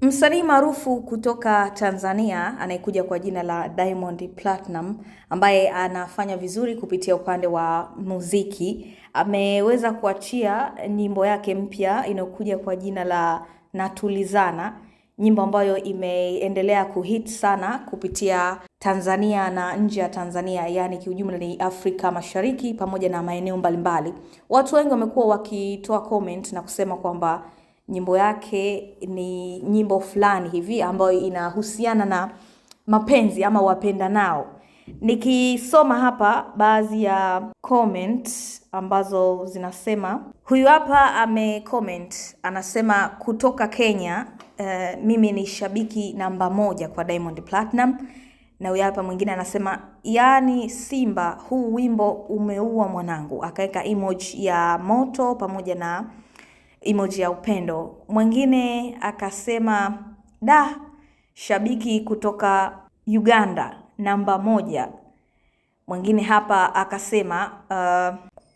Msanii maarufu kutoka Tanzania anayekuja kwa jina la Diamond Platinum ambaye anafanya vizuri kupitia upande wa muziki ameweza kuachia nyimbo yake mpya inayokuja kwa jina la Natulizana, nyimbo ambayo imeendelea kuhit sana kupitia Tanzania na nje ya Tanzania, yani kiujumla ni Afrika Mashariki pamoja na maeneo mbalimbali. Watu wengi wamekuwa wakitoa comment na kusema kwamba nyimbo yake ni nyimbo fulani hivi ambayo inahusiana na mapenzi ama wapenda nao. Nikisoma hapa baadhi ya comment ambazo zinasema, huyu hapa comment anasema kutoka Kenya, mimi ni shabiki namba 1 kwa Diamond Platinum. Na huyu hapa mwingine anasema, yani Simba, huu wimbo umeua mwanangu, akaweka emoji ya moto pamoja na emoji ya upendo. Mwingine akasema, da, shabiki kutoka Uganda namba 1. Mwingine hapa akasema,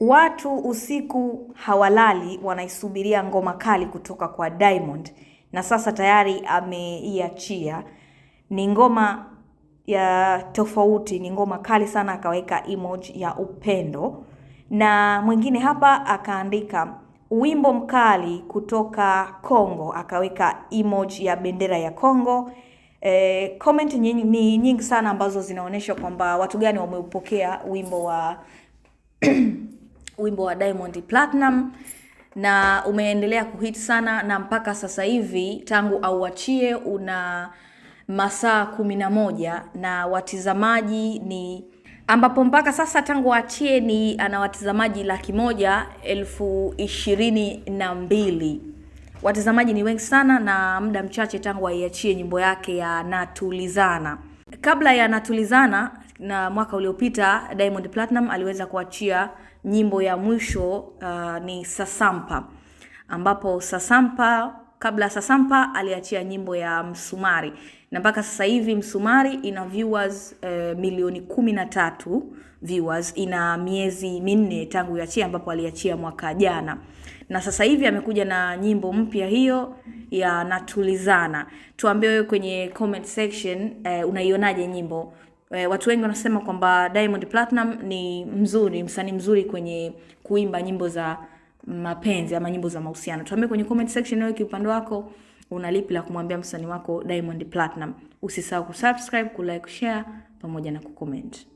watu usiku hawalali wanaisubiria ngoma kali kutoka kwa Diamond na sasa tayari ameiachia. Ni ngoma ya tofauti, ni ngoma kali sana, akaweka emoji ya upendo. Na mwingine hapa akaandika, wimbo mkali kutoka Kongo, akaweka emoji ya bendera ya Kongo. Comment ni nyingi sana ambazo zinaonyesha kwamba watu gani wameupokea wimbo wa wimbo wa Diamond Platinum, na umeendelea kuhit sana, na mpaka sasa hivi tangu auachie una masaa 11 na watizamaji ni ambapo mpaka sasa tangu achie ni ana watizamaji 122,000. Watizamaji ni wengi sana na muda mchache tangu aiachie nyimbo yake ya Natulizana. Kabla ya Natulizana na mwaka uliopita, Diamond Platinum aliweza kuachia nyimbo ya mwisho ni Sasampa, ambapo kabla Sasampa aliachia nyimbo ya Msumari, na mpaka sasa hivi Msumari ina viewers milioni 13 viewers, ina miezi 4 tangu iachia, ambapo aliachia mwaka jana, na sasa hivi amekuja na nyimbo mpya hiyo ya Natulizana. Tuambie wewe kwenye comment section, unaionaje nyimbo? Watu wengi wanasema kwamba Diamond Platinum ni mzuri, msanii mzuri kwenye kuimba nyimbo za mapenzi ama nyimbo za mahusiano. Tuambie kwenye comment section wewe kiupande wako unalipi la kumwambia msanii wako Diamond Platinum. Usisahau kusubscribe, kulike, share pamoja na kucomment.